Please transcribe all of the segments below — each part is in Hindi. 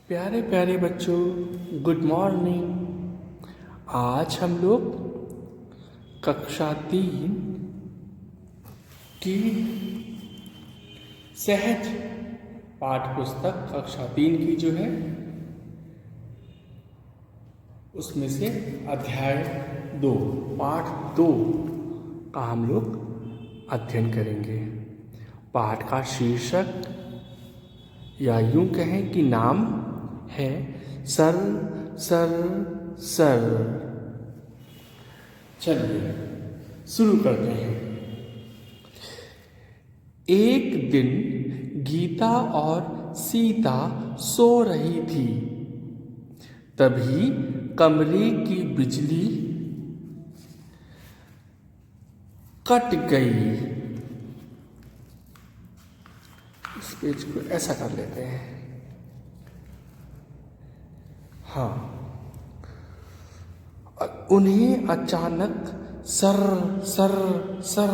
प्यारे प्यारे बच्चों, गुड मॉर्निंग। आज हम लोग कक्षा 3 की सहज पाठ्य पुस्तक कक्षा 3 की जो है उसमें से अध्याय 2 पाठ 2 का हम लोग अध्ययन करेंगे। पाठ का शीर्षक या यूं कहें कि नाम है सर सर सर। चलिए शुरू करते हैं। एक दिन गीता और सीता सो रही थी। तभी कमरे की बिजली कट गई। इस पेज को ऐसा कर लेते हैं। हाँ, उन्हें अचानक सर सर सर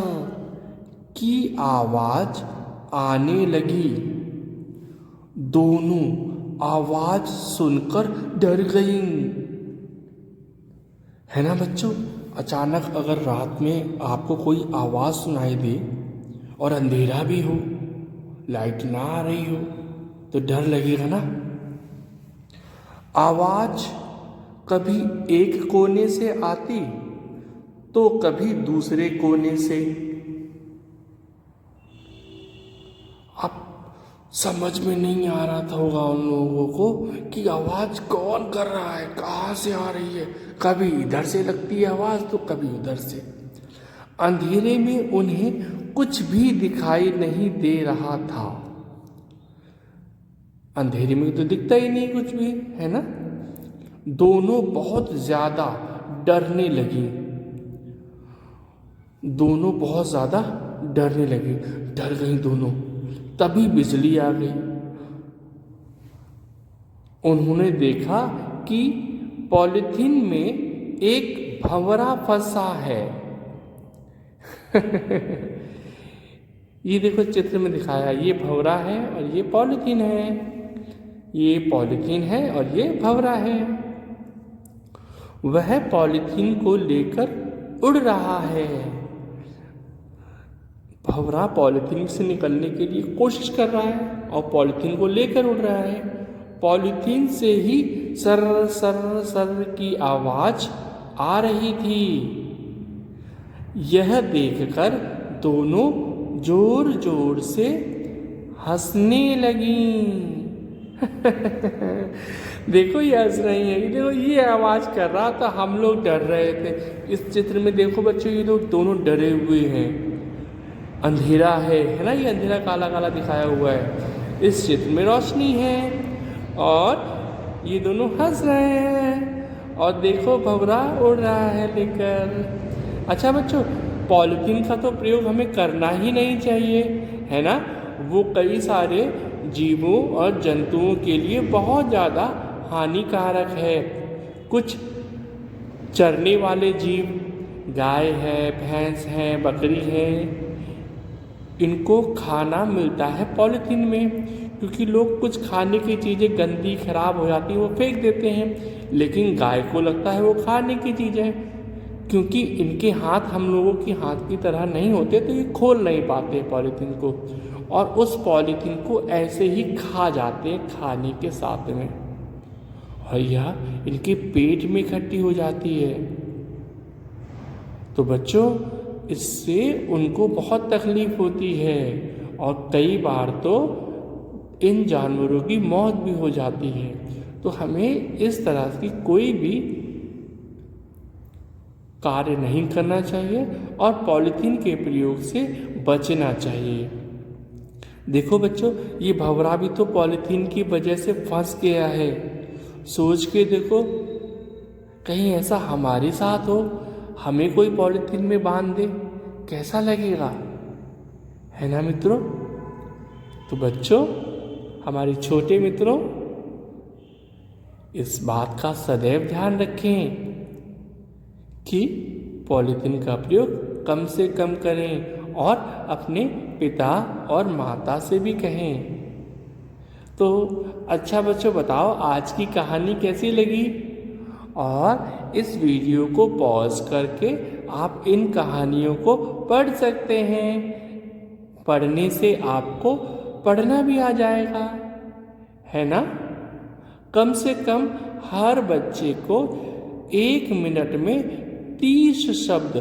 की आवाज आने लगी। दोनों आवाज सुनकर डर गईं। है ना बच्चों, अचानक अगर रात में आपको कोई आवाज सुनाई दे और अंधेरा भी हो, लाइट ना आ रही हो, तो डर लगेगा ना। आवाज कभी एक कोने से आती तो कभी दूसरे कोने से। अब समझ में नहीं आ रहा था होगा उन लोगों को कि आवाज कौन कर रहा है, कहाँ से आ रही है। कभी इधर से लगती है आवाज तो कभी उधर से। अंधेरे में उन्हें कुछ भी दिखाई नहीं दे रहा था। अंधेरे में तो दिखता ही नहीं कुछ भी, है ना। दोनों बहुत ज्यादा डरने लगी। दोनों बहुत ज्यादा डरने लगी, डर गई दोनों। तभी बिजली आ गई। उन्होंने देखा कि पॉलिथीन में एक भंवरा फंसा है। ये देखो चित्र में दिखाया, ये भंवरा है और ये पॉलिथीन है। ये पॉलिथीन है और ये भंवरा है। वह पॉलिथीन को लेकर उड़ रहा है। भंवरा पॉलिथीन से निकलने के लिए कोशिश कर रहा है और पॉलिथीन को लेकर उड़ रहा है। पॉलिथीन से ही सर सर सर की आवाज आ रही थी। यह देखकर दोनों जोर जोर से हंसने लगी। देखो ये हंस रही है, देखो ये आवाज कर रहा था, हम लोग डर रहे थे। इस चित्र में देखो बच्चों, ये लोग दोनों डरे हुए हैं। अंधेरा है ना, ये अंधेरा काला काला दिखाया हुआ है। इस चित्र में रोशनी है और ये दोनों हंस रहे हैं और देखो भंवरा उड़ रहा है लेकर। अच्छा बच्चों, पॉलिथीन का तो प्रयोग हमें करना ही नहीं चाहिए, है ना। वो कई सारे जीवों और जंतुओं के लिए बहुत ज़्यादा हानिकारक है। कुछ चरने वाले जीव, गाय है, भैंस है, बकरी है, इनको खाना मिलता है पॉलिथीन में। क्योंकि लोग कुछ खाने की चीज़ें गंदी खराब हो जाती हैं वो फेंक देते हैं, लेकिन गाय को लगता है वो खाने की चीज़ है। क्योंकि इनके हाथ हम लोगों के हाथ की तरह नहीं होते तो ये खोल नहीं पाते पॉलिथीन को, और उस पॉलिथीन को ऐसे ही खा जाते हैं खाने के साथ में, और यह इनके पेट में इकट्ठी हो जाती है। तो बच्चों, इससे उनको बहुत तकलीफ होती है और कई बार तो इन जानवरों की मौत भी हो जाती है। तो हमें इस तरह की कोई भी कार्य नहीं करना चाहिए और पॉलिथीन के प्रयोग से बचना चाहिए। देखो बच्चों, ये भंवरा भी तो पॉलिथीन की वजह से फंस गया है। सोच के देखो, कहीं ऐसा हमारे साथ हो, हमें कोई पॉलिथीन में बांध दे, कैसा लगेगा, है ना मित्रों। तो बच्चों, हमारे छोटे मित्रों, इस बात का सदैव ध्यान रखें कि पॉलिथीन का प्रयोग कम से कम करें और अपने पिता और माता से भी कहें। तो अच्छा बच्चों, बताओ आज की कहानी कैसी लगी। और इस वीडियो को पॉज करके आप इन कहानियों को पढ़ सकते हैं। पढ़ने से आपको पढ़ना भी आ जाएगा, है ना। कम से कम हर बच्चे को 1 मिनट में 30 शब्द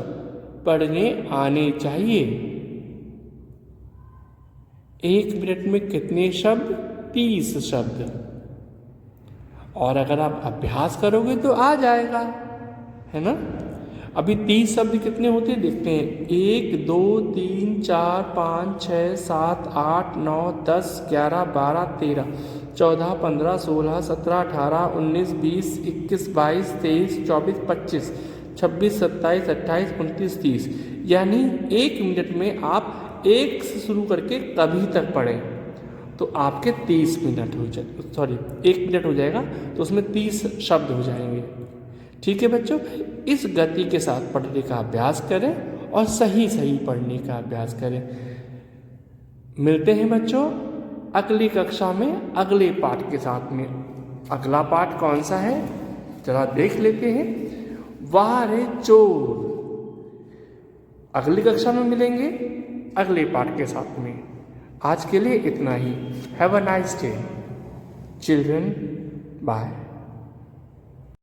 पढ़ने आने चाहिए। 1 मिनट में कितने शब्द? 30 शब्द। और अगर आप अभ्यास करोगे तो आ जाएगा, है ना। अभी 30 शब्द कितने होते हैं देखते हैं। 1 2 3 4 5 6 7 8 9 10 11 12 13 14 15 16 17 18 19 20 21 22 23 24 25 26 27 28 29 30। यानी 1 मिनट में आप 1 से शुरू करके कभी तक पढ़ें तो आपके 30 मिनट हो जाए, 1 मिनट हो जाएगा तो उसमें 30 शब्द हो जाएंगे। ठीक है बच्चों, इस गति के साथ पढ़ने का अभ्यास करें और सही सही पढ़ने का अभ्यास करें। मिलते हैं बच्चों अगली कक्षा में अगले पाठ के साथ में। अगला पाठ कौन सा है जरा देख लेते हैं। वाह रे चोर। अगली कक्षा में मिलेंगे अगले पाठ के साथ में। आज के लिए इतना ही। Have a nice day children, bye.